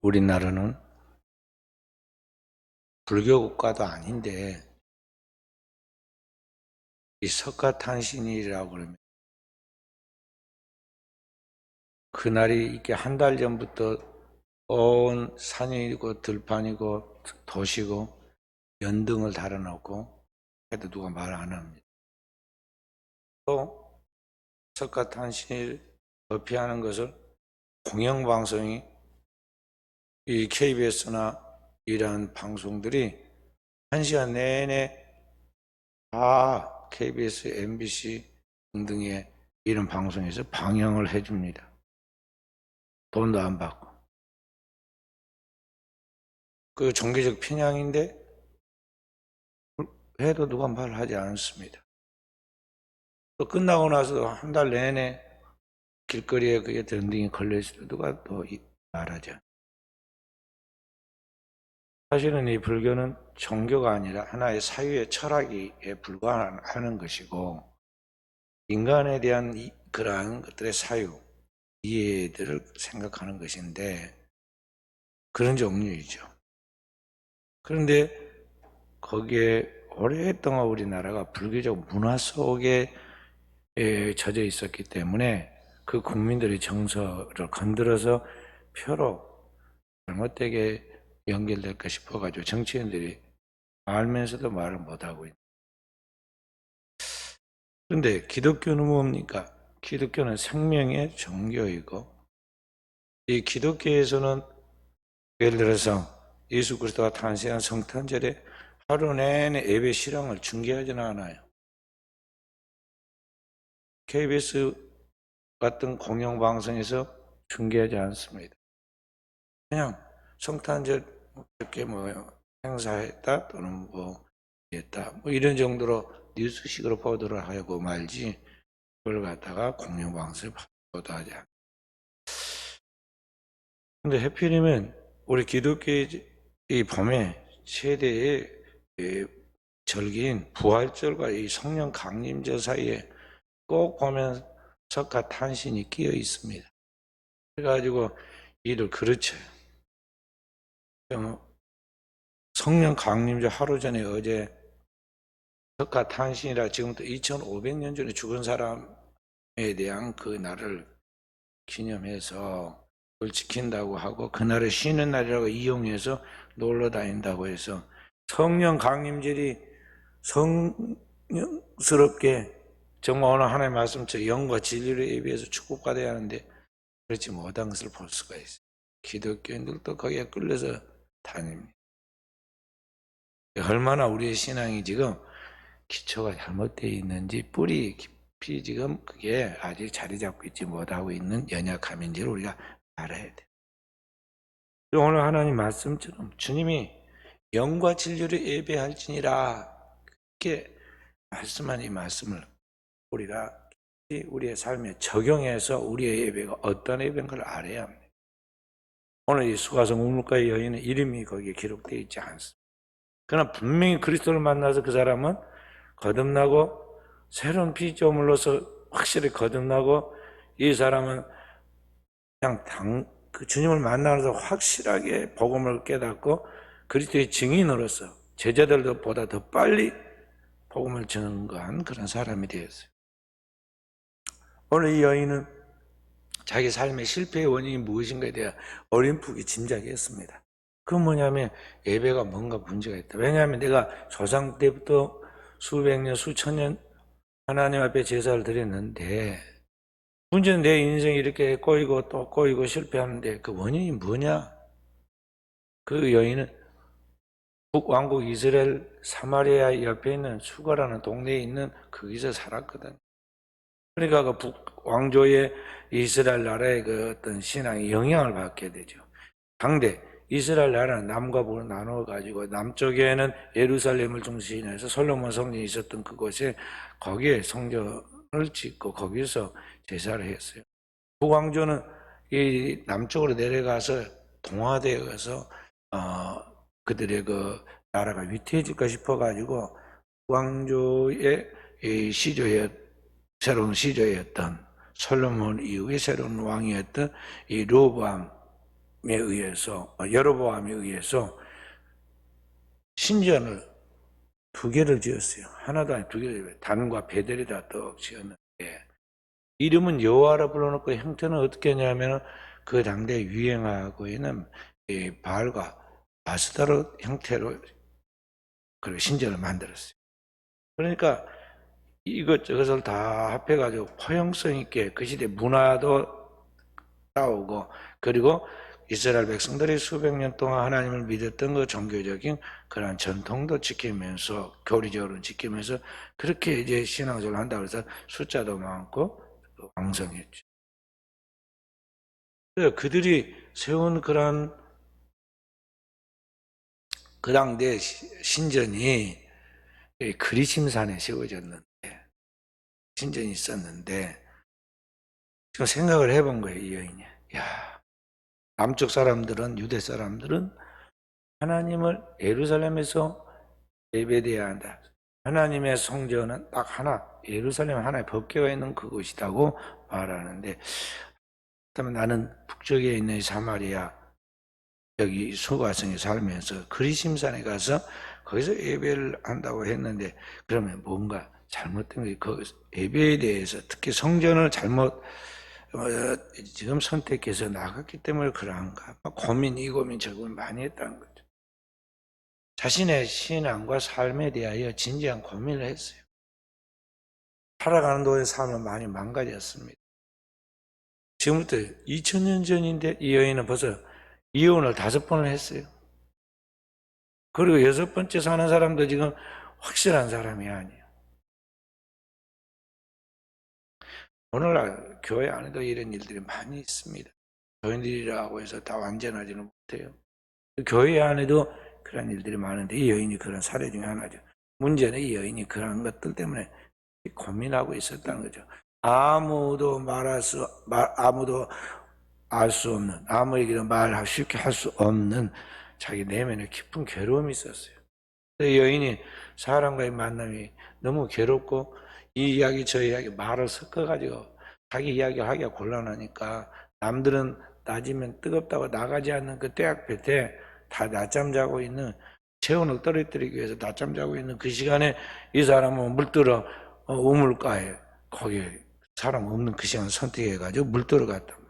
우리나라는 불교 국가도 아닌데 이 석가탄신일이라고 그러면 그날이 이렇게 한 달 전부터 온 산이고 들판이고 도시고 연등을 달아놓고 해도 누가 말 안 합니다. 또 석가탄신일 어피하는 것을 공영방송이 이 KBS나 이런 방송들이 1시간 내내 다 KBS, MBC 등등의 이런 방송에서 방영을 해줍니다. 돈도 안 받고. 그 종교적 편향인데 해도 누가 말하지 않습니다. 또 끝나고 나서 한 달 내내 길거리에 그게 던딩이 걸려있어도 누가 또 말하지 않습니다. 사실은 이 불교는 종교가 아니라 하나의 사유의 철학에 불과하는 것이고 인간에 대한 그러한 것들의 사유, 이해들을 생각하는 것인데 그런 종류이죠. 그런데 거기에 오랫동안 우리나라가 불교적 문화 속에 젖어 있었기 때문에 그 국민들의 정서를 건드려서 표로 잘못되게 연결될까 싶어가지고 정치인들이 알면서도 말을 못하고 있는. 그런데 기독교는 뭡니까? 기독교는 생명의 종교이고 이 기독교에서는 예를 들어서 예수 그리스도가 탄생한 성탄절에 하루 내내 예배 실황을 중계하지는 않아요. KBS 같은 공영방송에서 중계하지 않습니다. 그냥 성탄절 이렇게 행사했다 또는 했다 이런 정도로 뉴스식으로 보도를 하고 말지 그걸 갖다가 공영방송에 보도하지 않아요. 근데 해필이면 우리 기독교의 이 봄의 최대의 절기인 부활절과 이 성령 강림절 사이에 꼭 보면 석가탄신이 끼어 있습니다. 그래가지고 이들 그렇죠. 성령 강림절 하루 전에 어제 석가탄신이라 지금부터 2500년 전에 죽은 사람에 대한 그 날을 기념해서 그걸 지킨다고 하고 그날을 쉬는 날이라고 이용해서 놀러 다닌다고 해서 성령 강림절이 성령스럽게 정말 오늘 하나님의 말씀처럼 영과 진리를 예비해서 축복받아야 하는데 그렇지 못한 것을 볼 수가 있어요. 기독교인들도 거기에 끌려서 다닙니다. 얼마나 우리의 신앙이 지금 기초가 잘못되어 있는지 뿌리 깊이 지금 그게 아직 자리 잡고 있지 못하고 있는 연약함인지를 우리가 알아야 돼요. 오늘 하나님 말씀처럼 주님이 영과 진리를 예배할지니라 그렇게 말씀한 이 말씀을 우리가 우리의 삶에 적용해서 우리의 예배가 어떤 예배인 걸 알아야 합니다. 오늘 이 수가성 우물가의 여인의 이름이 거기에 기록되어 있지 않습니다. 그러나 분명히 그리스도를 만나서 그 사람은 거듭나고 새로운 피조물로서 확실히 거듭나고 이 사람은 그냥 그 주님을 만나서 확실하게 복음을 깨닫고 그리스도의 증인으로서 제자들보다 더 빨리 복음을 증거한 그런 사람이 되었어요. 오늘 이 여인은 자기 삶의 실패의 원인이 무엇인가에 대한 어렴풋이 짐작했습니다. 그건 뭐냐면 예배가 뭔가 문제가 있다. 왜냐하면 내가 조상 때부터 수백 년, 수천 년 하나님 앞에 제사를 드렸는데 문제는 내 인생이 이렇게 꼬이고 또 꼬이고 실패하는데 그 원인이 뭐냐? 그 여인은 북왕국 이스라엘 사마리아 옆에 있는 수가라는 동네에 있는 거기서 살았거든. 그러니까 그 북왕조의 이스라엘 나라의 그 어떤 신앙에 영향을 받게 되죠. 당대 이스라엘 나라는 남과 북으로 나누어가지고 남쪽에는 예루살렘을 중심으로 해서 솔로몬 성전이 있었던 그곳에 거기에 성전을 짓고 거기서 제사를 했어요. 북왕조는 이 남쪽으로 내려가서 동화되어서 그들의 그 나라가 위태해질까 싶어가지고 북왕조의 이 새로운 시조였던 솔로몬 이후에 새로운 왕이었던 이 르호보암 의해서 여로보암에 의해서 신전을 2개를 지었어요. 하나도 아니고 2개를. 단과 베델에다 떡 지었는데 이름은 여호와라 불러놓고 형태는 어떻게 했냐면 그 당대 유행하고 있는 바알과 아스타롯 형태로 그 신전을 만들었어요. 그러니까 이것저것을 다 합해가지고 포용성 있게 그 시대 문화도 따오고, 그리고 이스라엘 백성들이 수백 년 동안 하나님을 믿었던 그 종교적인 그러한 전통도 지키면서, 교리적으로 지키면서 그렇게 이제 신앙생활을 한다고 해서 숫자도 많고 왕성했죠. 그래서 그들이 세운 그러한 그 당대 신전이 그리심산에 세워졌는데, 신전이 있었는데, 지금 생각을 해본 거예요, 이 여인이. 야, 남쪽 사람들은, 유대 사람들은 하나님을 예루살렘에서 예배드려야 한다. 하나님의 성전은 딱 하나, 예루살렘 하나의 법궤가 있는 그곳이라고 말하는데, 그다음에 나는 북쪽에 있는 사마리아, 여기 소가성에 살면서 그리심산에 가서 거기서 예배를 한다고 했는데, 그러면 뭔가 잘못된 게, 그 예배에 대해서 특히 성전을 잘못 지금 선택해서 나갔기 때문에 그러한가, 고민, 이 고민, 저 고민 많이 했다는 거죠. 자신의 신앙과 삶에 대하여 진지한 고민을 했어요. 살아가는 동안 삶은 많이 망가졌습니다. 지금부터 2000년 전인데 이 여인은 벌써 이혼을 5번을 했어요. 그리고 6번째 사는 사람도 지금 확실한 사람이 아니에요. 오늘날 교회 안에도 이런 일들이 많이 있습니다. 교인들이라고 해서 다 완전하지는 못해요. 교회 안에도 그런 일들이 많은데 이 여인이 그런 사례 중에 하나죠. 문제는 이 여인이 그런 것들 때문에 고민하고 있었다는 거죠. 아무도 알 수 없는, 아무에게도 쉽게 할 수 없는 자기 내면에 깊은 괴로움이 있었어요. 여인이 사람과의 만남이 너무 괴롭고, 이 이야기 저 이야기 말을 섞어가지고 자기 이야기를 하기가 곤란하니까, 남들은 낮이면 뜨겁다고 나가지 않는 그 때학볕에 다 낮잠 자고 있는, 체온을 떨어뜨리기 위해서 낮잠 자고 있는 그 시간에 이 사람은 물들어 우물가에, 거기에 사람 없는 그 시간 선택해가지고 물들어 갔단 말이에요.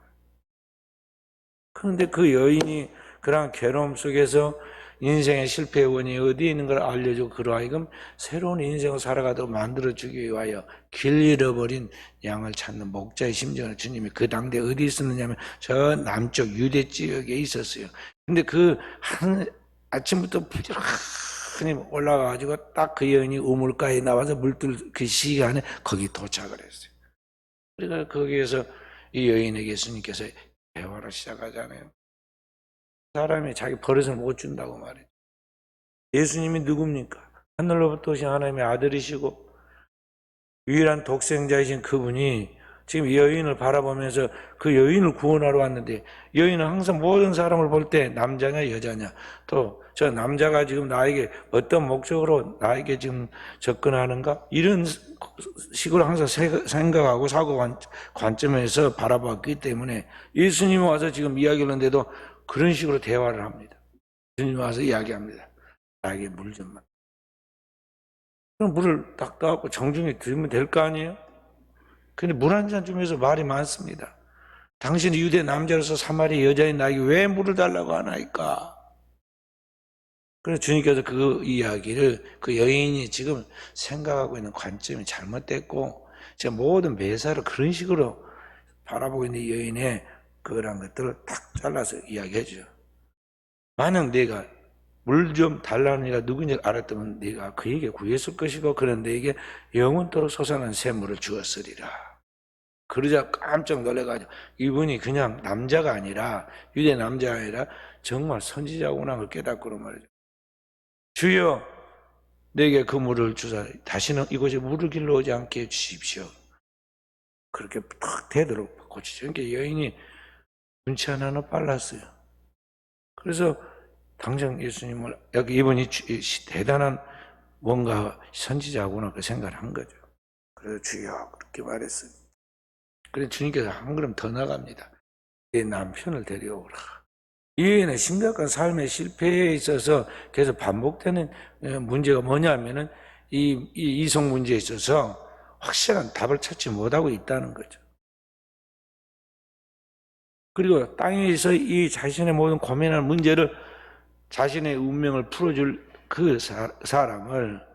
그런데 그 여인이 그런 괴로움 속에서 인생의 실패의 원인이 어디에 있는 걸 알려주고, 그러하여금 새로운 인생을 살아가도록 만들어주기 위하여 길 잃어버린 양을 찾는 목자의 심정을 주님이 그 당대 어디 있었느냐면 저 남쪽 유대 지역에 있었어요. 근데 그 아침부터 부지런히 올라가가지고 딱 그 여인이 우물가에 나와서 물들 그 시간에 거기 도착을 했어요. 그러니까 거기에서 이 여인에게 예수님께서 대화를 시작하잖아요. 사람이 자기 버릇을 못 준다고 말해요. 예수님이 누굽니까? 하늘로부터 오신 하나님의 아들이시고 유일한 독생자이신 그분이 지금 여인을 바라보면서 그 여인을 구원하러 왔는데, 여인은 항상 모든 사람을 볼 때 남자냐 여자냐, 또 저 남자가 지금 나에게 어떤 목적으로 나에게 지금 접근하는가, 이런 식으로 항상 생각하고 사고 관점에서 바라봤기 때문에 예수님이 와서 지금 이야기를 하는데도 그런 식으로 대화를 합니다. 예수님이 와서 이야기합니다. 나에게 물 좀. 그럼 물을 딱 떠갖고 정중히 드리면 될 거 아니에요? 근데 물 한 잔 주면서 말이 많습니다. 당신이 유대 남자로서 사마리아 여자인 나에게 왜 물을 달라고 하나이까? 그래서 주님께서 그 이야기를, 그 여인이 지금 생각하고 있는 관점이 잘못됐고, 제가 모든 매사를 그런 식으로 바라보고 있는 여인의 그런 것들을 딱 잘라서 이야기해줘요. 만약 내가 물 좀 달라는 이가 누군지 알았다면 네가 그에게 구했을 것이고, 그런 너에게 영원토록 솟아난 샘물을 주었으리라. 그러자 깜짝 놀래가지고, 이분이 그냥 남자가 아니라, 유대 남자가 아니라 정말 선지자구나 걸 깨닫고 말이죠. 주여, 내게 그 물을 주사 다시는 이곳에 물을 길러오지 않게 해주십시오. 그렇게 탁 되도록 고치죠. 그러니까 여인이 눈치 하나는 빨랐어요. 그래서 당장 예수님을, 여기 이분이 대단한 뭔가 선지자구나 그 생각을 한 거죠. 그래서 주여 그렇게 말했어요. 그래서 주님께서 한 걸음 더 나갑니다. 내 남편을 데려오라. 이외에는 심각한 삶의 실패에 있어서 계속 반복되는 문제가 뭐냐면은 이 이성 문제에 있어서 확실한 답을 찾지 못하고 있다는 거죠. 그리고 땅에서 이 자신의 모든 고민할 문제를 자신의 운명을 풀어줄 그 사람을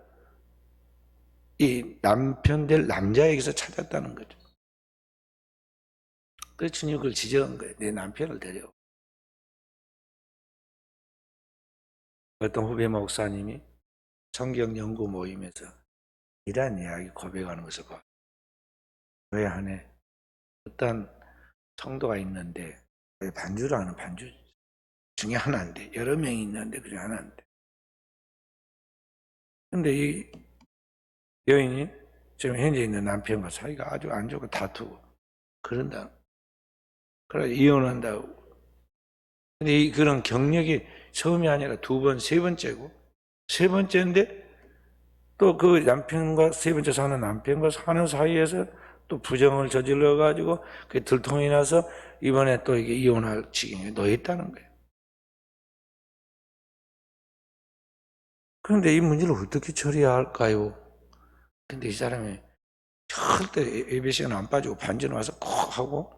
이 남편 될 남자에게서 찾았다는 거죠. 그래서 주님이 그걸 지적한 거예요. 내 남편을 데려오. 어떤 후배 목사님이 성경 연구 모임에서 이러한 이야기 고백하는 것을 봐. 교회 안에 어떤 성도가 있는데 반주를 하는 반주 중에 하나인데 여러 명이 있는데 그중에 하나인데 근데 이 여인이 지금 현재 있는 남편과 사이가 아주 안 좋고 다투고 그런다. 그래 이혼한다고. 근데 그런 경력이 처음이 아니라 두 번, 세 번째고 세 번째인데 또 그 남편과 세 번째 사는 남편과 사는 사이에서 또 부정을 저질러 가지고 그 들통이 나서 이번에 또 이게 이혼할 지경에 놓여 있다는 거예요. 그런데 이 문제를 어떻게 처리할까요? 근데 이 사람이 절대 예배시간 안 빠지고 반전 와서 콕 하고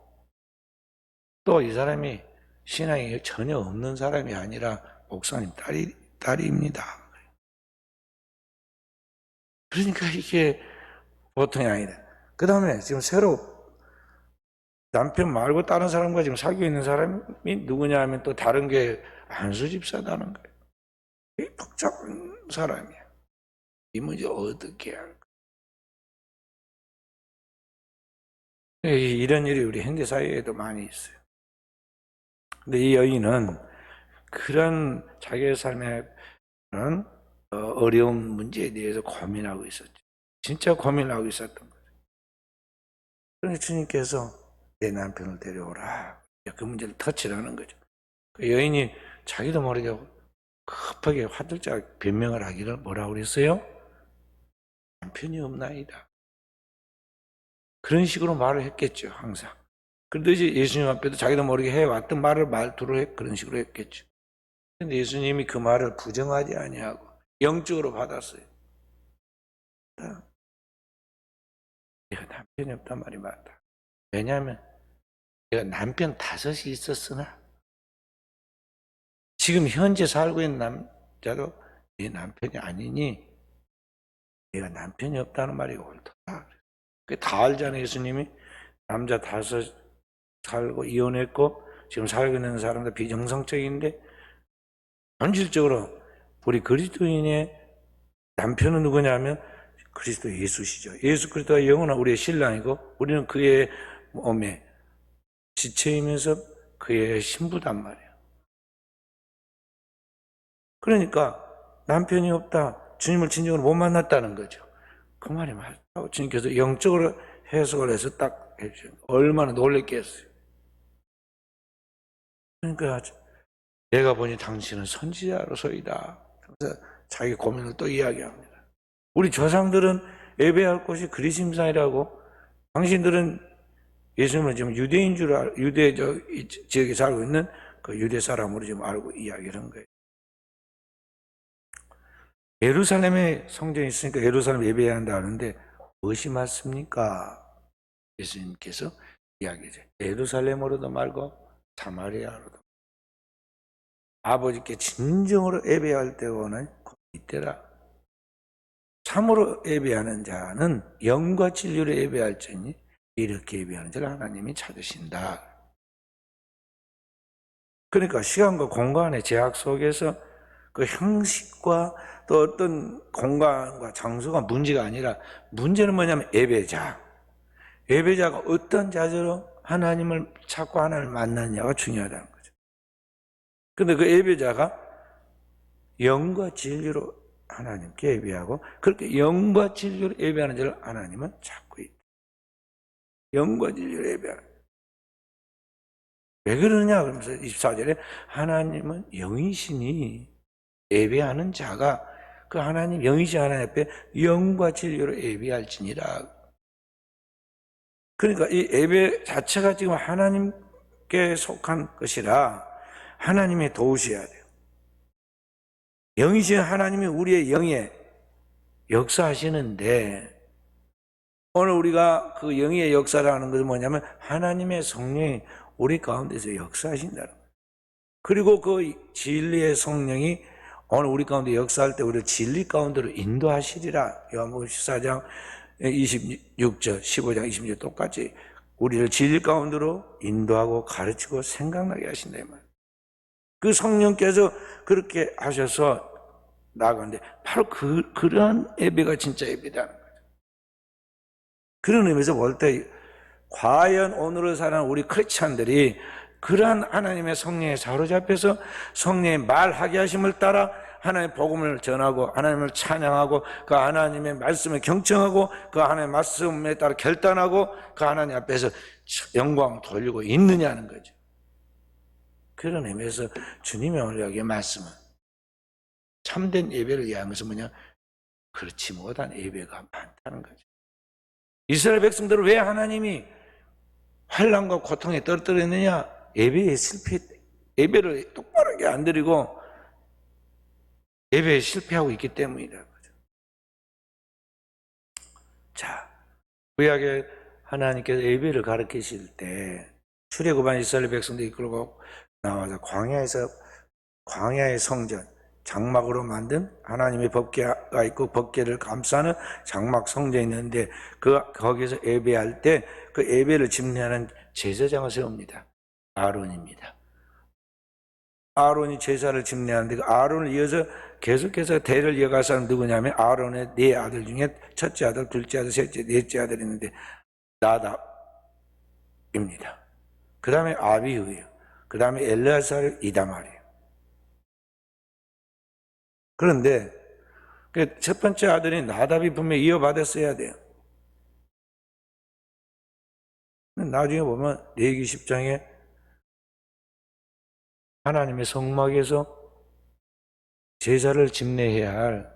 또 이 사람이 신앙이 전혀 없는 사람이 아니라 목사님 딸입니다. 그러니까 이게 보통이 아니다. 그 다음에 지금 새로 남편 말고 다른 사람과 지금 사귀고 있는 사람이 누구냐 하면 또 다른 게 안수 집사다는 거예요. 이 복잡한 사람이야. 이 문제 어떻게 할까? 이런 일이 우리 현대 사회에도 많이 있어요. 근데 이 여인은 그런 자기의 삶의 그런 어려운 문제에 대해서 고민하고 있었죠. 진짜 고민하고 있었던 거죠. 그래서 주님께서 내 남편을 데려오라. 그 문제를 터치를 하는 거죠. 그 여인이 자기도 모르게 급하게 화들짝 변명을 하기를 뭐라고 그랬어요? 남편이 없나이다. 그런 식으로 말을 했겠죠, 항상. 그러듯이 예수님 앞에도 자기도 모르게 해왔던 말투로 그런 식으로 했겠죠. 근데 예수님이 그 말을 부정하지 아니하고 영적으로 받았어요. 내가 남편이 없단 말이 맞다. 왜냐하면 내가 남편 5이 있었으나 지금 현재 살고 있는 남자도 내 남편이 아니니 내가 남편이 없다는 말이 옳다. 그게 다 알잖아요. 예수님이 남자 5 살고 이혼했고 지금 살고 있는 사람도 비정상적인데 본질적으로 우리 그리스도인의 남편은 누구냐면 그리스도 예수시죠. 예수 그리스도가 영원한 우리의 신랑이고 우리는 그의 몸에 지체이면서 그의 신부단 말이에요. 그러니까 남편이 없다. 주님을 진정으로 못 만났다는 거죠. 그 말이 맞다고 주님께서 영적으로 해석을 해서 딱 해주세요. 얼마나 놀랬겠어요. 그러니까 내가 보니 당신은 선지자로서이다. 그래서 자기 고민을 또 이야기합니다. 우리 조상들은 예배할 곳이 그리심산이라고 당신들은 예수님은 지금 유대인 유대 지역에 살고 있는 그 유대 사람으로 지금 알고 이야기를 한 거예요. 예루살렘에 성전이 있으니까 예루살렘 예배해야 한다 하는데 무엇이 맞습니까? 예수님께서 이야기하죠. 예루살렘으로도 말고 사마리아로도 아버지께 진정으로 예배할 때고는 이때라. 참으로 예배하는 자는 영과 진리로 예배할지니 이렇게 예배하는 자를 하나님이 찾으신다. 그러니까 시간과 공간의 제약 속에서 그 형식과 또 어떤 공간과 장소가 문제가 아니라 문제는 뭐냐면 예배자가 어떤 자세로 하나님을 찾고 하나님을 만나느냐가 중요하다는 거죠. 근데 그 예배자가 영과 진리로 하나님께 예배하고 그렇게 영과 진리로 예배하는 자를 하나님은 찾고 있다. 영과 진리로 예배하는. 왜 그러냐 그러면서 24절에 하나님은 영이시니 예배하는 자가 그 하나님 영이신 하나님 앞에 영과 진리로 예배할지니라. 그러니까 이 예배 자체가 지금 하나님께 속한 것이라 하나님이 도우셔야 돼요. 영이신 하나님이 우리의 영에 역사하시는데, 오늘 우리가 그 영의 역사라는 것은 뭐냐면 하나님의 성령이 우리 가운데서 역사하신다는 거예요. 그리고 그 진리의 성령이 오늘 우리 가운데 역사할 때 우리를 진리 가운데로 인도하시리라. 요한복음 14장 26절, 15장 20절 똑같이 우리를 진리 가운데로 인도하고 가르치고 생각나게 하신다 이 말이에요. 그 성령께서 그렇게 하셔서 나아가는데 바로 그러한 예배가 진짜 예배라는 거죠. 그런 의미에서 볼 때 과연 오늘을 사는 우리 크리스찬들이 그러한 하나님의 성령에 사로잡혀서 성령의 말하게 하심을 따라 하나님의 복음을 전하고 하나님을 찬양하고 그 하나님의 말씀을 경청하고 그 하나님의 말씀에 따라 결단하고 그 하나님 앞에서 영광 돌리고 있느냐는 거죠. 그런 의미에서 주님의 오늘 여기의 말씀은 참된 예배를 위한 것은 뭐냐? 그렇지 못한 예배가 많다는 거죠. 이스라엘 백성들을 왜 하나님이 환난과 고통에 떨어뜨렸느냐? 예배에 실패했대. 예배를 똑바르게 안 드리고 예배에 실패하고 있기 때문이라는 거죠. 자, 구약에 하나님께서 예배를 가르치실 때 출애굽한 이스라엘 백성들이 이끌고 나와서 광야의 성전, 장막으로 만든 하나님의 법궤가 있고 법궤를 감싸는 장막 성전이 있는데 거기서 예배할 때 그 예배를 집례하는 제사장을 세웁니다. 아론입니다. 아론이 제사를 집례하는데 그 아론을 이어서 계속해서 대를 이어갈 사람 누구냐면 아론의 네 아들 중에 첫째 아들, 둘째 아들, 셋째, 넷째 아들이 있는데 나답입니다. 그 다음에 아비후예요. 그 다음에 엘르아살, 이다말이에요. 그런데 첫 번째 아들이 나답이 분명히 이어받았어야 돼요. 나중에 보면 레위기 10장에 하나님의 성막에서 제사를 집례해야 할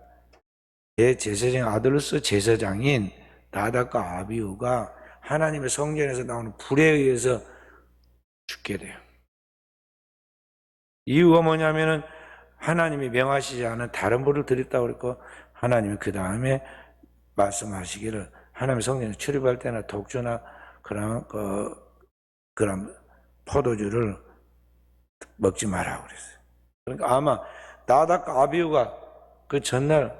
대제사장 아들로서 제사장인 나답과 아비후가 하나님의 성전에서 나오는 불에 의해서 죽게 돼요. 이유가 뭐냐면은 하나님이 명하시지 않은 다른 불을 드렸다고 그랬고 하나님이 그 다음에 말씀하시기를 하나님의 성전에 출입할 때나 독주나 그런 포도주를 먹지 말라고 그랬어요. 그러니까 아마 나답과 아비후가 그 전날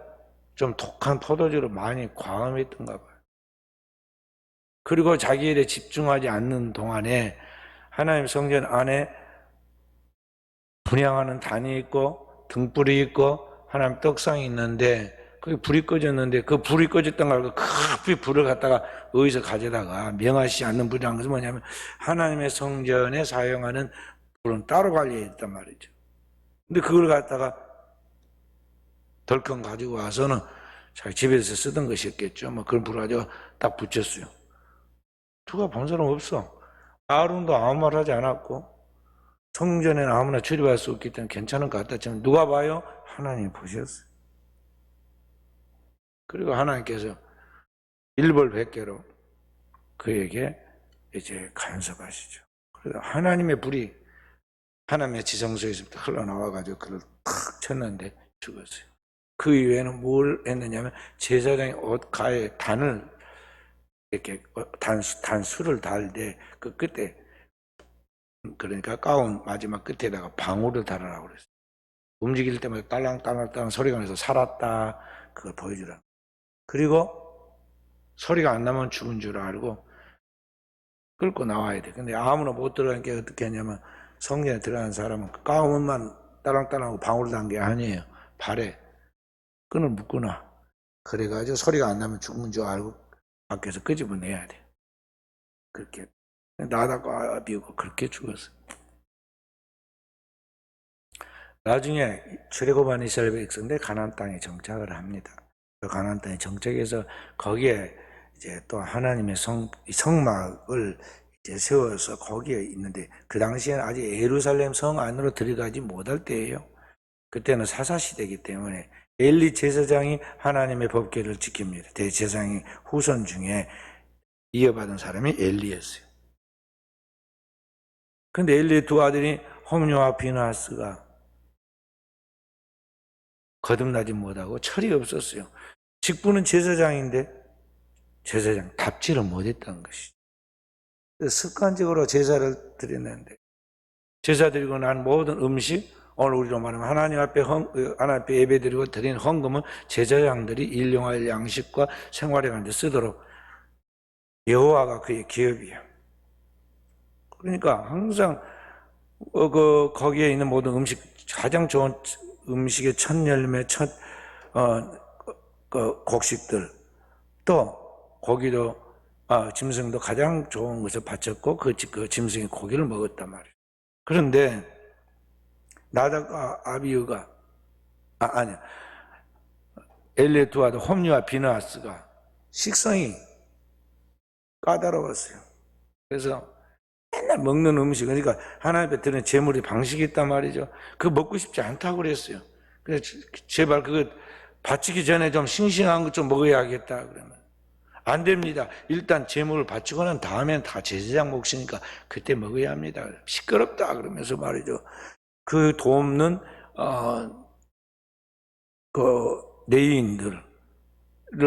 좀 독한 포도주를 많이 과음했던가 봐요. 그리고 자기 일에 집중하지 않는 동안에 하나님 성전 안에 분향하는 단이 있고 등불이 있고 하나님 떡상이 있는데 거기 불이 꺼졌는데 그 불이 꺼졌던 걸 급히 불을 갖다가 어디서 가져다가 명하시지 않는 불이라는 것은 뭐냐면 하나님의 성전에 사용하는 불은 따로 관리했단 말이죠. 근데 그걸 갖다가 덜컹 가지고 와서는 자기 집에서 쓰던 것이었겠죠. 뭐 그런 불을 가지고 딱 붙였어요. 누가 본 사람 없어. 아론도 아무 말 하지 않았고 성전에는 아무나 출입할 수 없기 때문에 괜찮은 것 같았지만 누가 봐요? 하나님이 보셨어요. 그리고 하나님께서 일벌백계로 그에게 이제 간섭하시죠. 그래서 하나님의 불이 하나님의 지성소에서 흘러나와가지고 그를 탁 쳤는데 죽었어요. 그 이후에는 뭘 했느냐면 제사장의 옷 가에 단을 이렇게 단수를 달 때 그 끝에 그러니까 가운 마지막 끝에다가 방울을 달아라고 그랬어요. 움직일 때마다 딸랑딸랑 소리가 나서 살았다 그걸 보여주라. 그리고 소리가 안 나면 죽은 줄 알고 끌고 나와야 돼. 근데 아무나 못 들어가니까 어떻게 하냐면 성전에 들어가는 사람은 가운만 딸랑딸랑하고 방울을 단 게 아니에요. 발에 끈을 묶거나 그래가지고 소리가 안 나면 죽은 줄 알고 밖에서 끄집어내야 돼. 그렇게 나답과 아비후가 그렇게 죽었어요. 나중에 출애굽한 이스라엘 백성들 가나안 땅에 정착을 합니다. 그 가나안 땅에 정착해서 거기에 이제 또 하나님의 성막을 이제 세워서 거기에 있는데 그 당시에는 아직 예루살렘 성 안으로 들어가지 못할 때예요. 그때는 사사시대이기 때문에 엘리 제사장이 하나님의 법궤를 지킵니다. 대제사장의 후손 중에 이어받은 사람이 엘리였어요. 근데 엘리의 두 아들이 홈리와 비누하우스가 거듭나지 못하고 철이 없었어요. 직분은 제사장인데 제사장 답지를 못했던 것이죠. 습관적으로 제사를 드렸는데 제사 드리고 난 모든 음식, 오늘 우리로 말하면 하나님 앞에 예배 드리고 드린 헌금은 제사장들이 일용할 양식과 생활에 관해 쓰도록 여호와가 그의 기업이에요. 그러니까 항상 거기에 있는 모든 음식, 가장 좋은 음식의 첫 열매, 첫 곡식들, 또 고기도 짐승도 가장 좋은 것을 바쳤고 그 짐승이 고기를 먹었단 말이에요. 그런데 나답과 아비후가 엘리야도 홈리와 비느하스가 식성이 까다로웠어요. 그래서 맨날 먹는 음식, 그러니까 하나님 앞에 드리는 제물이 방식이 있단 말이죠. 그거 먹고 싶지 않다고 그랬어요. 그래서 제발 그거 바치기 전에 좀 싱싱한 거 좀 먹어야겠다 그러면 안 됩니다. 일단 제물을 바치고 난 다음엔 다 제사장 몫이니까 그때 먹어야 합니다. 시끄럽다 그러면서 말이죠. 그 돕는 그 내인들을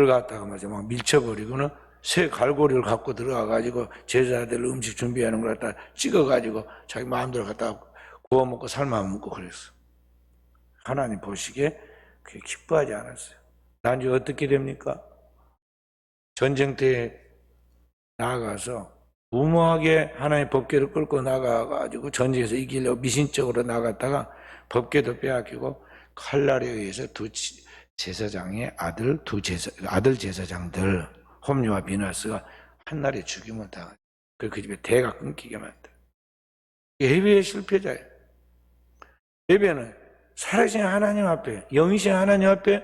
갖다가 막 밀쳐버리고는 새 갈고리를 갖고 들어가가지고 제자들 음식 준비하는 걸 갖다 찍어가지고 자기 마음대로 갖다 구워 먹고 삶아 먹고 그랬어. 하나님 보시기에 그게 기뻐하지 않았어요. 나중에 어떻게 됩니까? 전쟁터에 나아가서 무모하게 하나님의 법궤를 끌고 나가가지고 전쟁에서 이기려고 미신적으로 나갔다가 법궤도 빼앗기고 칼날에 의해서 제사장의 아들 제사장들 홈리와 비느하스가 한날에 죽임을 당하죠. 그 집에 대가 끊기게 만들어요. 예배의 실패자예요. 예배는 살아계신 하나님 앞에, 영이신 하나님 앞에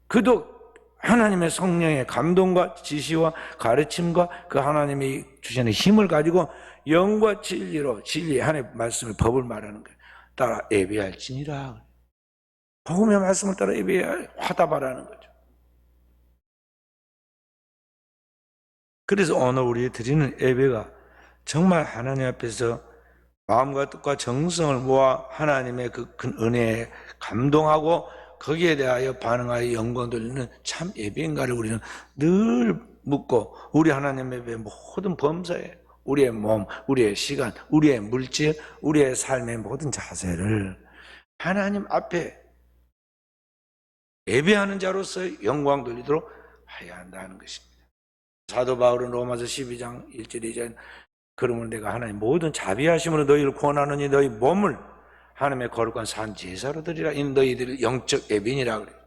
그도 하나님의 성령의 감동과 지시와 가르침과 그 하나님이 주시는 힘을 가지고 영과 진리로 진리 하나님의 말씀을 법을 말하는 거예요. 따라 예배할지니라. 복음의 말씀을 따라 화답하라는 거죠. 그래서 오늘 우리 드리는 예배가 정말 하나님 앞에서 마음과 뜻과 정성을 모아 하나님의 그 은혜에 감동하고 거기에 대하여 반응하여 영광 돌리는 참 예배인가를 우리는 늘 묻고 우리 하나님 예배의 모든 범사에 우리의 몸, 우리의 시간, 우리의 물질, 우리의 삶의 모든 자세를 하나님 앞에 예배하는 자로서 영광 돌리도록 해야 한다는 것입니다. 사도 바울은 로마서 12장 1절 2절 그러면 내가 하나님 모든 자비하심으로 너희를 구원하느니 너희 몸을 하나님의 거룩한 산 제사로 드리라. 이는 너희들의 영적 예배니라 그래요.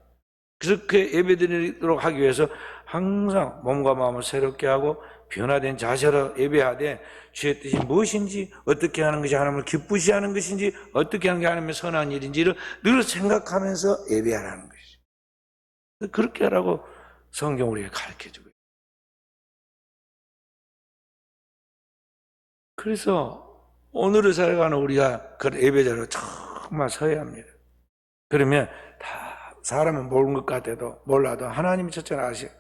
그래서 그 예배 드리도록 하기 위해서 항상 몸과 마음을 새롭게 하고 변화된 자세로 예배하되 주의 뜻이 무엇인지 어떻게 하는 것이 하나님을 기쁘시 하는 것인지 어떻게 하는 게 하나님의 선한 일인지를 늘 생각하면서 예배하라는 것이죠. 그렇게 하라고 성경 우리에게 가르쳐주고 있어요. 그래서 오늘을 살아가는 우리가 그 예배자로 정말 서야 합니다. 그러면 다 사람은 모르는 것 같아도 몰라도 하나님이 첫째 아시고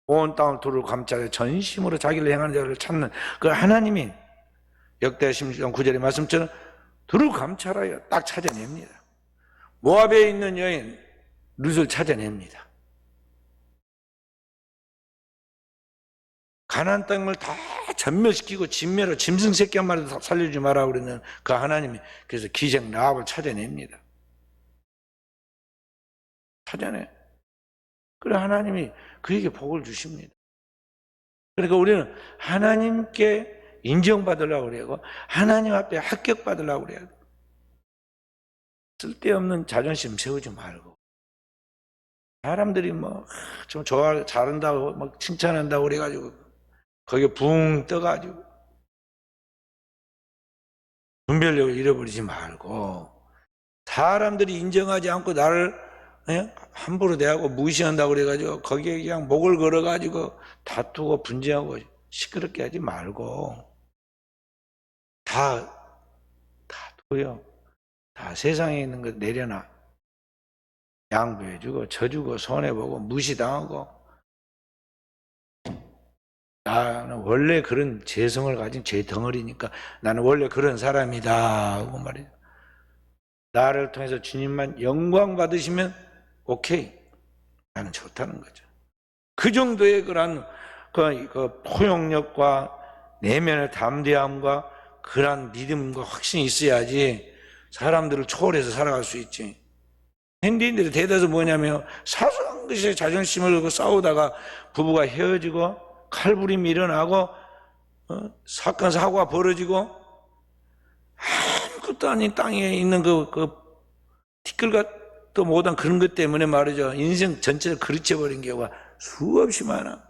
온 땅을 두루 감찰해 전심으로 자기를 행하는 자를 찾는 그 하나님이 역대 16장 9절의 말씀처럼 두루 감찰하여 딱 찾아냅니다. 모압에 있는 여인 룻을 찾아냅니다. 가나안 땅을 다 전멸시키고 진멸로 짐승 새끼 한 마리도 살려주지 마라 그러는 그 하나님이 그래서 기생 라합을 찾아냅니다. 찾아내. 그래 하나님이 그에게 복을 주십니다. 그러니까 우리는 하나님께 인정받으려고 그래요. 하나님 앞에 합격받으려고 그래요. 쓸데없는 자존심 세우지 말고 사람들이 뭐 좀 잘한다고 막 칭찬한다고 그래가지고 거기에 붕 떠가지고 분별력을 잃어버리지 말고 사람들이 인정하지 않고 나를 함부로 대하고 무시한다고 그래가지고 거기에 그냥 목을 걸어가지고 다투고 분쟁하고 시끄럽게 하지 말고 다투요. 다 세상에 있는 거 내려놔. 양보해주고 져주고 손해보고 무시당하고 나는 원래 그런 죄성을 가진 죄 덩어리니까 나는 원래 그런 사람이다 하고 말이에요. 나를 통해서 주님만 영광 받으시면 오케이, 나는 좋다는 거죠. 그 정도의 그런 그 포용력과 내면의 담대함과 그런 믿음과 확신이 있어야지 사람들을 초월해서 살아갈 수 있지. 현대인들이 대다수 뭐냐면 사소한 것에 자존심을 걸고 싸우다가 부부가 헤어지고 칼부림이 일어나고 사건 사고가 벌어지고 아무것도 아닌 땅에 있는 그 티끌같도 못한 그런 것 때문에 말이죠. 인생 전체를 그르쳐버린 경우가 수없이 많아.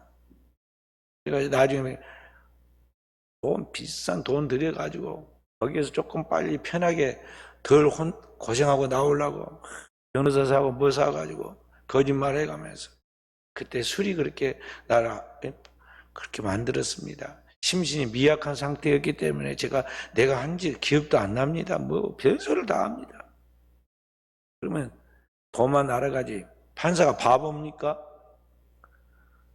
그래서 나중에 비싼 돈 들여가지고 거기에서 조금 빨리 편하게 덜 고생하고 나오려고 변호사 사고 뭐 사가지고 거짓말 해가면서 그때 술이 그렇게 나를 그렇게 만들었습니다. 심신이 미약한 상태였기 때문에 내가 한지 기억도 안 납니다. 뭐 별소리를 다 합니다. 그러면 돈만 알아가지 판사가 바보입니까?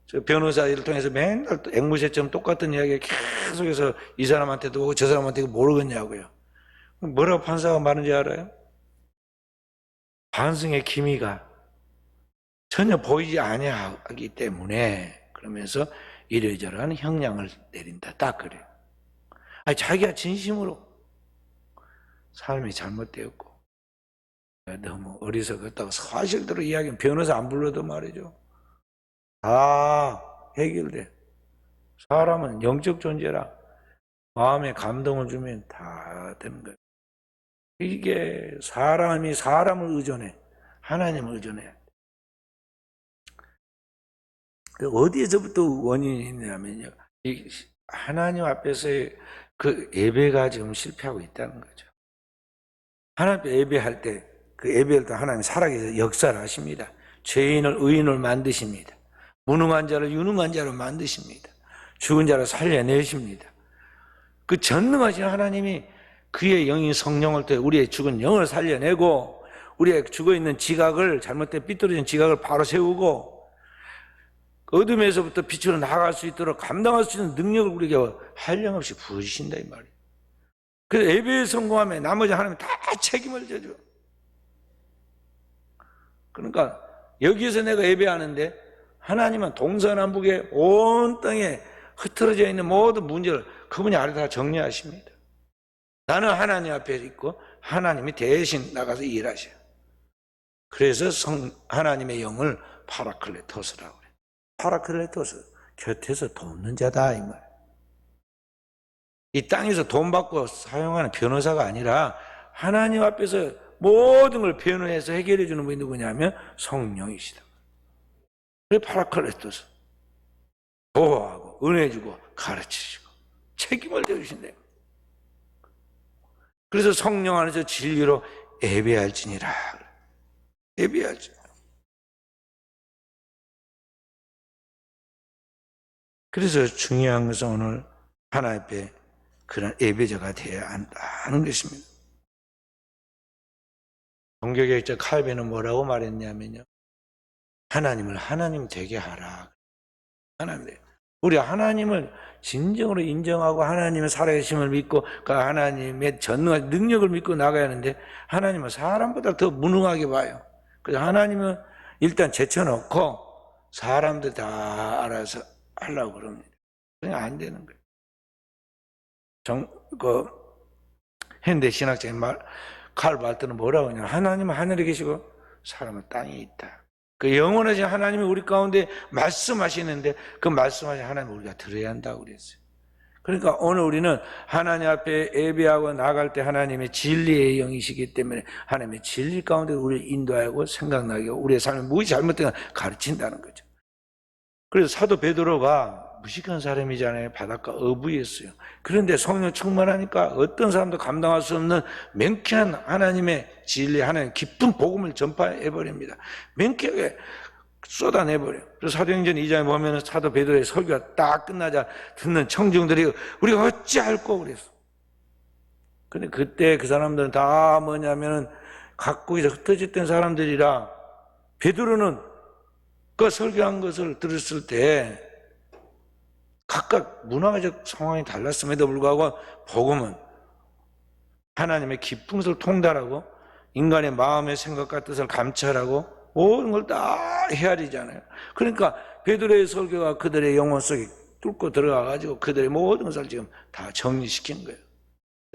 저 변호사 일을 통해서 맨날 앵무새처럼 똑같은 이야기 계속해서 이 사람한테도 오고 저 사람한테도 모르겠냐고요. 뭐라고 판사가 말하는지 알아요? 반성의 기미가 전혀 보이지 아니하기 때문에 그러면서 이래저래한 형량을 내린다. 딱 그래요. 아니, 자기가 진심으로 삶이 잘못되었고 너무 어리석었다고 사실대로 이야기하면 변호사 안 불러도 말이죠. 다 해결돼. 사람은 영적 존재라 마음에 감동을 주면 다 되는 거예요. 이게 사람이 사람을 의존해. 하나님을 의존해. 어디에서부터 원인이 있냐면요. 이 하나님 앞에서의 그 예배가 지금 실패하고 있다는 거죠. 하나님 앞에 예배할 때, 그 예배할 때 하나님이 살아계셔서 역사를 하십니다. 죄인을 의인을 만드십니다. 무능한 자를 유능한 자로 만드십니다. 죽은 자를 살려내십니다. 그 전능하신 하나님이 그의 영인 성령을 통해 우리의 죽은 영을 살려내고 우리의 죽어있는 지각을 잘못된 삐뚤어진 지각을 바로 세우고 어둠에서부터 빛으로 나아갈 수 있도록 감당할 수 있는 능력을 우리에게 한량없이 부으신다 이 말이에요. 그래서 예배에 성공하면 나머지 하나님이 다 책임을 져줘. 그러니까 여기에서 내가 예배하는데 하나님은 동서남북의 온 땅에 흩어져 있는 모든 문제를 그분이 아래다 정리하십니다. 나는 하나님 앞에 있고 하나님이 대신 나가서 일하셔요. 그래서 하나님의 영을 파라클레토스라고 그래요. 파라클레토스, 곁에서 돕는 자다 이 말. 이 땅에서 돈 받고 사용하는 변호사가 아니라 하나님 앞에서 모든 걸 변호해서 해결해 주는 분이 누구냐면 성령이시다. 그래서 파라클레토스, 보호하고 은혜 주고 가르치시고 책임을 져주신대요. 그래서 성령 안에서 진리로 예배할지니라. 예배할지니라. 그래서 중요한 것은 오늘 하나님 앞에 그런 예배자가 되어야 한다는 것입니다. 종교개혁자 칼빈은 뭐라고 말했냐면요. 하나님을 하나님 되게 하라. 하나님. 우리 하나님을 진정으로 인정하고 하나님의 살아계심을 믿고 그 하나님의 전능한 능력을 믿고 나가야 하는데 하나님은 사람보다 더 무능하게 봐요. 그래서 하나님은 일단 제쳐놓고 사람들 다 알아서 하려고 그럽니다. 그냥 안 되는 거예요. 현대 신학자인 칼 발트는 뭐라고 하냐. 하나님은 하늘에 계시고 사람은 땅에 있다. 그 영원하신 하나님이 우리 가운데 말씀하시는데 그 말씀하신 하나님을 우리가 들어야 한다고 그랬어요. 그러니까 오늘 우리는 하나님 앞에 예배하고 나갈 때 하나님의 진리의 영이시기 때문에 하나님의 진리 가운데 우리를 인도하고 생각나게 하고 우리의 삶이 무엇이 잘못된 걸 가르친다는 거죠. 그래서 사도 베드로가 무식한 사람이잖아요. 바닷가 어부였어요. 그런데 성령 충만하니까 어떤 사람도 감당할 수 없는 명쾌한 하나님의 진리, 하나님 깊은 복음을 전파해버립니다. 명쾌하게 쏟아내버려요. 그래서 사도행전 2장에 보면 사도 베드로의 설교가 딱 끝나자 듣는 청중들이 우리가 어찌할꼬 그랬어. 근데 그때 그 사람들은 다 뭐냐면은 각국에서 흩어졌던 사람들이라 베드로는 그 설교한 것을 들었을 때 각각 문화적 상황이 달랐음에도 불구하고 복음은 하나님의 기쁨을 통달하고 인간의 마음의 생각과 뜻을 감찰하고 모든 걸 다 헤아리잖아요. 그러니까 베드로의 설교가 그들의 영혼 속에 뚫고 들어가가지고 그들의 모든 것을 지금 다 정리시킨 거예요.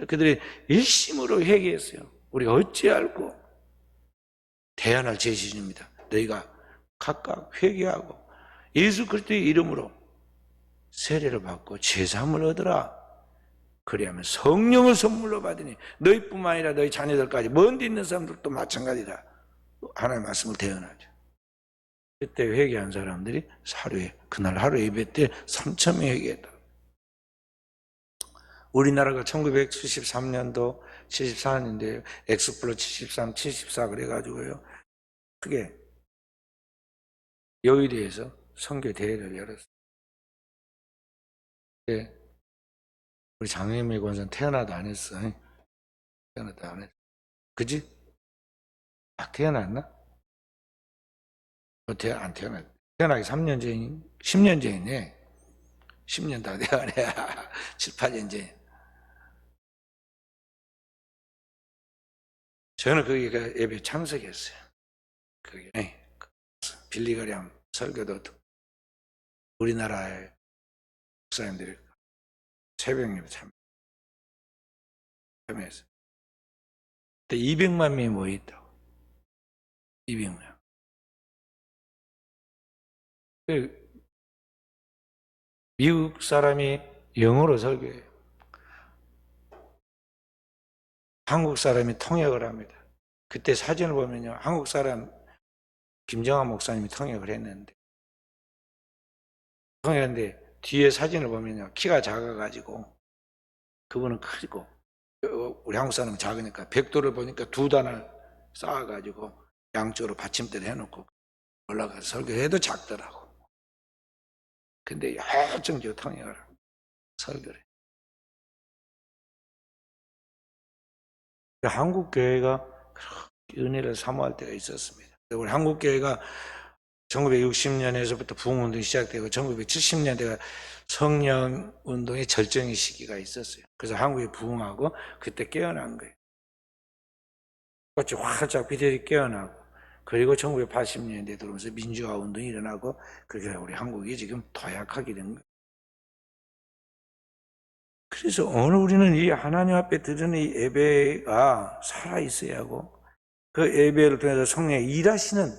그들이 일심으로 회개했어요. 우리가 어찌 알고 대안할 제시입니다. 너희가 각각 회개하고 예수 그리스도의 이름으로 세례를 받고 제사함을 얻으라. 그리하면 성령을 선물로 받으니 너희뿐만 아니라 너희 자녀들까지 먼 데 있는 사람들도 마찬가지다. 하나님의 말씀을 대언하죠. 그때 회개한 사람들이 그날 하루 예배 때 3,000명이 회개했다. 우리나라가 1973년도 74년인데요. 엑스플로 73, 74 그래가지고요. 크게 여의도에서 선교 대회를 열었어요. 네. 우리 장혜미 권사는 태어나도 안 했어. 태어나도 안 했어. 그지? 딱 태어났나? 안 태어났. 태어나기 3년 전이, 10년 전이네. 10년 다 돼가네. 7, 8년 전. 저는 거기 예배 참석했어요. 그게 빌리그램 설교도 우리나라의 목사님들이 새벽 예배 참여했어요. 그때 200만 명이 모여있다고. 200명. 미국 사람이 영어로 설교해요. 한국 사람이 통역을 합니다. 그때 사진을 보면요. 한국 사람 김정한 목사님이 통역을 했는데 뒤에 사진을 보면요. 키가 작아가지고 그분은 크고 우리 한국 사람은 작으니까 벽돌을 보니까 두 단을 쌓아가지고 양쪽으로 받침대를 해놓고 올라가서 설교해도 작더라고. 근데 열정적으로 통역을 하고 설교를. 한국 교회가 은혜를 사모할 때가 있었습니다. 우리 한국 교회가 1960년에서부터 부흥운동이 시작되고 1970년대가 성령운동의 절정의 시기가 있었어요. 그래서 한국이 부흥하고 그때 깨어난 거예요. 꽃이 활짝 비대히 깨어나고 그리고 1980년대에 들어오면서 민주화 운동이 일어나고 그게 우리 한국이 지금 도약하게 된 거예요. 그래서 오늘 우리는 이 하나님 앞에 드리는 이 예배가 살아있어야 하고 그 예배를 통해서 성령이 일하시는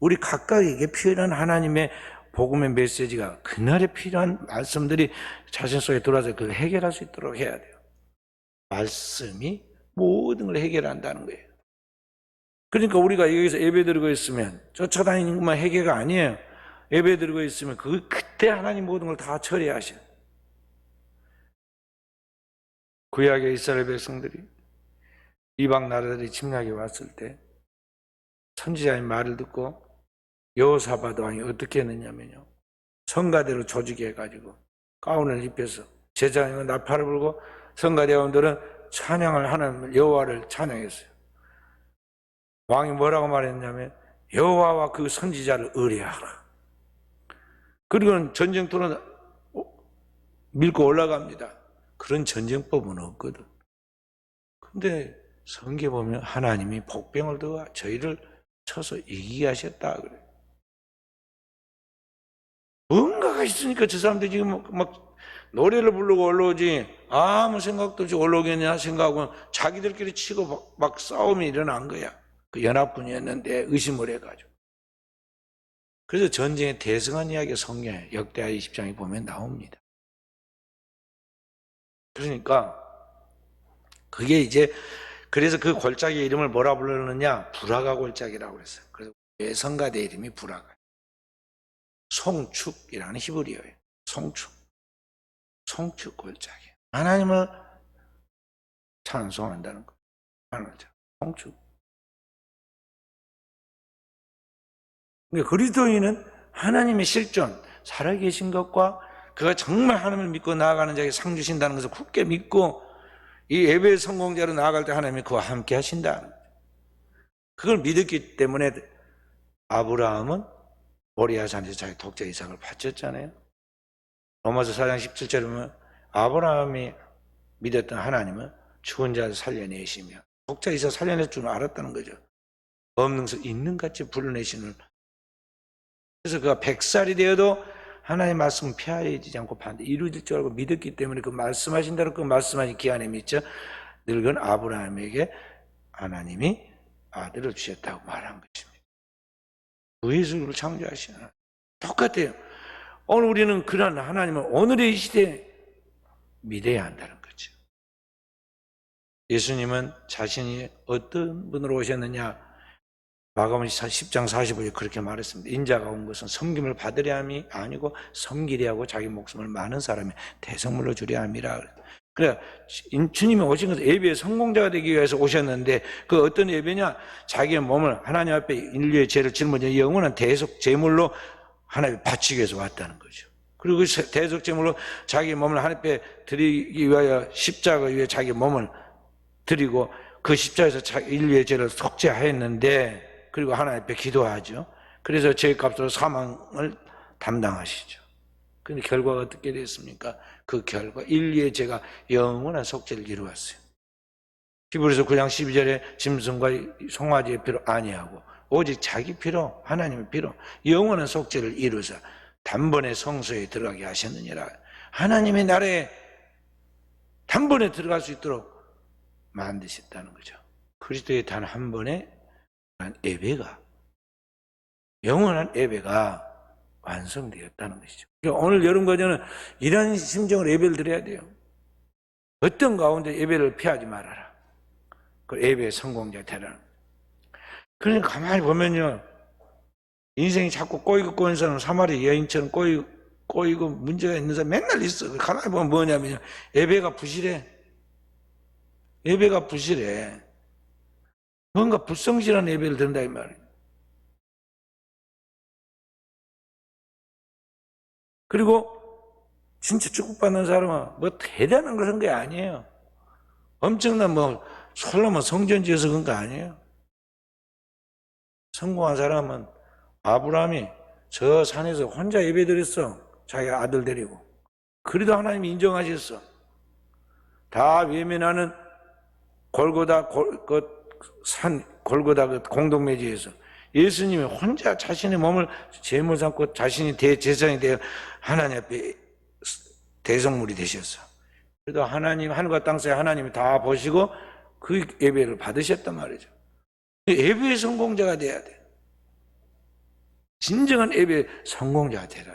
우리 각각에게 필요한 하나님의 복음의 메시지가 그날에 필요한 말씀들이 자신 속에 들어와서 그걸 해결할 수 있도록 해야 돼요. 말씀이 모든 걸 해결한다는 거예요. 그러니까 우리가 여기서 예배 드리고 있으면 쫓아다니는 것만 해결가 아니에요. 예배 드리고 있으면 그때 하나님 모든 걸 다 처리하셔요. 구약의 이스라엘 백성들이 이방 나라들이 침략해 왔을 때 선지자의 말을 듣고 여호사밧 왕이 어떻게 했느냐면요. 성가대로 조직해가지고 가운을 입혀서 제사장은 나팔을 불고 성가대원들은 찬양을 하는 여호와를 찬양했어요. 왕이 뭐라고 말했냐면 여호와와 그 선지자를 의뢰하라. 그리고는 전쟁터로 밀고 올라갑니다. 그런 전쟁법은 없거든. 근데 성경에 보면 하나님이 복병을 두어 저희를 쳐서 이기게 하셨다 그래요. 뭔가가 있으니까 저 사람들이 지금 막 노래를 부르고 올라오지 아무 생각도 없이 올라오겠냐 생각하고 자기들끼리 치고 막 싸움이 일어난 거야. 그 연합군이었는데 의심을 해가지고. 그래서 전쟁의 대승한 이야기가 성경에 역대하 20장에 보면 나옵니다. 그러니까 그게 이제 그래서 그 골짜기 이름을 뭐라 부르느냐? 부라가 골짜기라고 그랬어요. 그래서 성가대 이름이 부라가. 송축이라는 히브리어예요. 송축 골짜기. 하나님을 찬송한다는 거. 송축. 그러니까 그리스도인은 하나님의 실존, 살아계신 것과 그가 정말 하나님을 믿고 나아가는 자에게 상 주신다는 것을 굳게 믿고 이 예배의 성공자로 나아갈 때 하나님이 그와 함께 하신다. 그걸 믿었기 때문에 아브라함은 모리아 산에서 자기 독자 이삭을 바쳤잖아요. 로마서 4장 17절에 보면 아브라함이 믿었던 하나님은 죽은 자를 살려내시며 독자 이삭 살려낼 줄 알았다는 거죠. 없는 것 있는 같이 불러내시는. 그래서 그가 100살이 되어도 하나님의 말씀은 폐하여지지 않고 반드시 이루어질 줄 알고 믿었기 때문에 그 말씀하신 대로 그 말씀하신 기한에 미쳐 늙은 아브라함에게 하나님이 아들을 주셨다고 말한 것입니다. 구예수를 창조하신 하나님. 똑같아요. 오늘 우리는 그런 하나님을 오늘의 이 시대에 믿어야 한다는 거죠. 예수님은 자신이 어떤 분으로 오셨느냐? 마가복음 10장 45절에 그렇게 말했습니다. 인자가 온 것은 섬김을 받으려 함이 아니고 섬기려 하고 자기 목숨을 많은 사람의 대성물로 주려 함이라. 그래, 주님이 오신 것은 예배의 성공자가 되기 위해서 오셨는데 그 어떤 예배냐? 자기의 몸을 하나님 앞에 인류의 죄를 짊어지는 영원한 대속 제물로 하나님께 바치기 위해서 왔다는 거죠. 그리고 그 대속 제물로 자기 몸을 하나님 앞에 드리기 위하여 십자가 위에 자기 몸을 드리고 그 십자가에서 인류의 죄를 속죄하였는데 그리고 하나님 앞에 기도하죠. 그래서 죄값으로 사망을 담당하시죠. 그런데 결과가 어떻게 됐습니까? 그 결과 인류의 죄가 영원한 속죄를 이루었어요. 히브리서 9장 12절에 짐승과 송아지의 피로 아니하고 오직 자기 피로 하나님의 피로 영원한 속죄를 이루사 단번에 성소에 들어가게 하셨느니라. 하나님의 나라에 단번에 들어갈 수 있도록 만드셨다는 거죠. 그리스도의 단 한 번의 예배가 영원한 예배가 완성되었다는 것이죠. 그러니까 오늘 여름과정은 이런 심정으로 예배를 드려야 돼요. 어떤 가운데 예배를 피하지 말아라. 그 예배의 성공자 되라. 그러니까 가만히 보면요, 인생이 자꾸 꼬이고 사람은 사마리 여인처럼 꼬이고 문제가 있는 사람 맨날 있어. 가만히 보면 뭐냐면요, 예배가 부실해. 예배가 부실해. 뭔가 불성실한 예배를 드린다 이 말이에요. 그리고 진짜 축복받는 사람은 뭐 대단한 걸 한 게 아니에요. 엄청난 솔로몬 성전 지어서 그런 거 아니에요. 성공한 사람은 아브라함이 저 산에서 혼자 예배드렸어. 자기 아들 데리고. 그래도 하나님이 인정하셨어. 다 외면하는 골고다 그 공동묘지에서 예수님이 혼자 자신의 몸을 제물 삼고 자신이 대제사장이 되어 하나님 앞에 대성물이 되셨어. 그래도 하나님, 하늘과 땅 사이 하나님이 다 보시고 그 예배를 받으셨단 말이죠. 예배의 성공자가 돼야 돼. 진정한 예배의 성공자가 되라.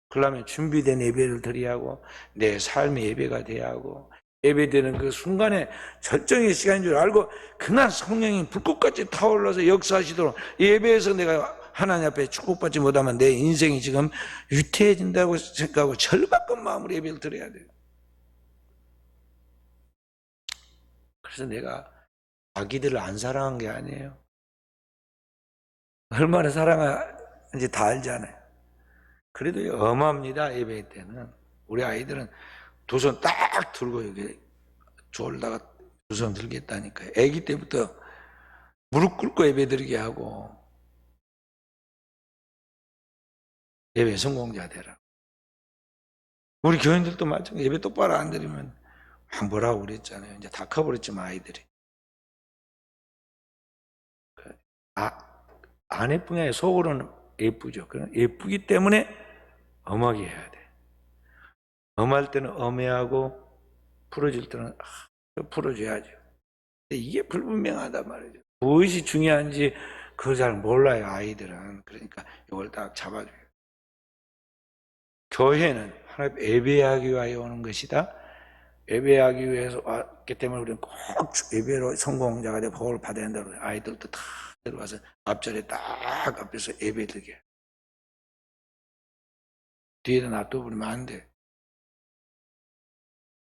그러려면 준비된 예배를 드려야 하고 내 삶의 예배가 돼야 하고 예배되는 그 순간에 절정의 시간인 줄 알고 그날 성령이 불꽃같이 타올라서 역사하시도록 예배에서 내가 하나님 앞에 축복받지 못하면 내 인생이 지금 유태해진다고 생각하고 절박한 마음으로 예배를 드려야 돼요. 그래서 내가 자기들을 안 사랑한 게 아니에요. 얼마나 사랑하는지 다 알잖아요. 그래도 엄합니다. 예배 때는. 우리 아이들은 두 손 딱 들고 여기 졸다가 두 손 들겠다니까요. 아기 때부터 무릎 꿇고 예배 드리게 하고 예배 성공자 되라. 우리 교인들도 마찬가지로 예배 똑바로 안 드리면 뭐라고 그랬잖아요. 이제 다 커버렸지만 아이들이. 안 예쁜 게 아니라 속으로는 예쁘죠. 예쁘기 때문에 엄하게 해야 돼. 엄할 때는 엄해하고 풀어줄 때는 풀어줘야죠. 근데 이게 불분명하단 말이죠. 무엇이 중요한지 그걸 잘 몰라요, 아이들은. 그러니까 이걸 딱 잡아줘요. 교회는 하나님 예배하기 위하여 오는 것이다. 예배하기 위해서 왔기 때문에 우리는 꼭 예배로 성공자가 되어 복을 받아야 한다고 아이들도 다 들어가서 앞자리에 딱 앞에서 예배드리게. 뒤에다 놔둬버리면 안 돼.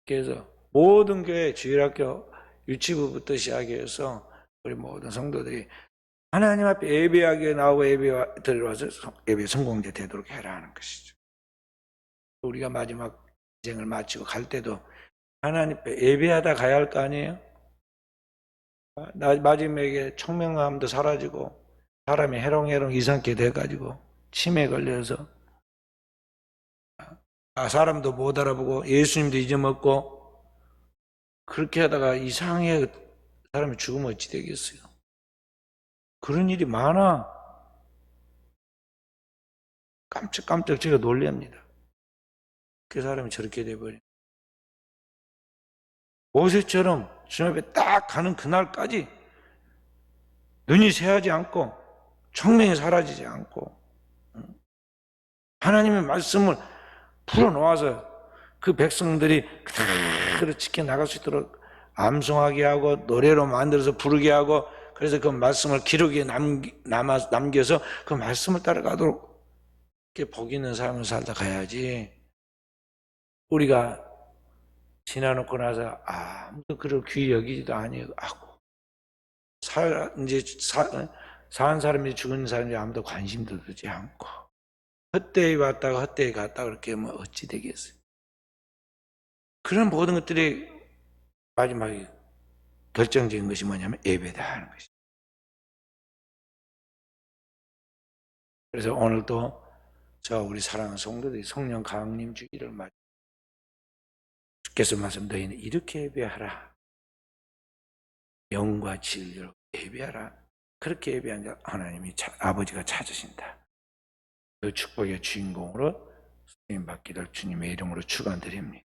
그래서 모든 교회, 주일학교, 유치부부터 시작해서 우리 모든 성도들이 하나님 앞에 예배하게 나오고 예배 들어와서 예배 성공자 되도록 해라 하는 것이죠. 우리가 마지막 인생을 마치고 갈 때도 하나님 앞에 예배하다 가야 할 거 아니에요? 마지막에 청명함도 사라지고 사람이 해롱해롱 이상하게 돼가지고 치매 걸려서 사람도 못 알아보고 예수님도 잊어먹고 그렇게 하다가 이상하게 사람이 죽으면 어찌 되겠어요? 그런 일이 많아. 깜짝깜짝 제가 놀랍니다. 그 사람이 저렇게 돼버려. 모세처럼 주님 앞에 딱 가는 그날까지 눈이 새하지 않고 청명이 사라지지 않고 하나님의 말씀을 풀어놓아서 그 백성들이 그대로 지켜나갈 수 있도록 암송하게 하고 노래로 만들어서 부르게 하고 그래서 그 말씀을 기록에 남겨서 그 말씀을 따라가도록 이렇게 복 있는 삶을 살다 가야지 우리가 지나놓고 나서 아무도 그를 귀히 여기지도 아니하고 이제 사는 사람이 죽은 사람이 아무도 관심도 두지 않고 헛되이 왔다가 헛되이 갔다가 그렇게 하면 어찌 되겠어요? 그런 모든 것들이 마지막에 결정적인 것이 뭐냐면 예배다 하는 것이죠. 그래서 오늘도 우리 사랑하는 성도들이 성령 강림 주기를 맞아 주께서 말씀 너희는 이렇게 예배하라. 영과 진리로 예배하라. 그렇게 예배한 자 하나님이 아버지가 찾으신다. 그 축복의 주인공으로 쓰임 받기를 주님의 이름으로 축원드립니다.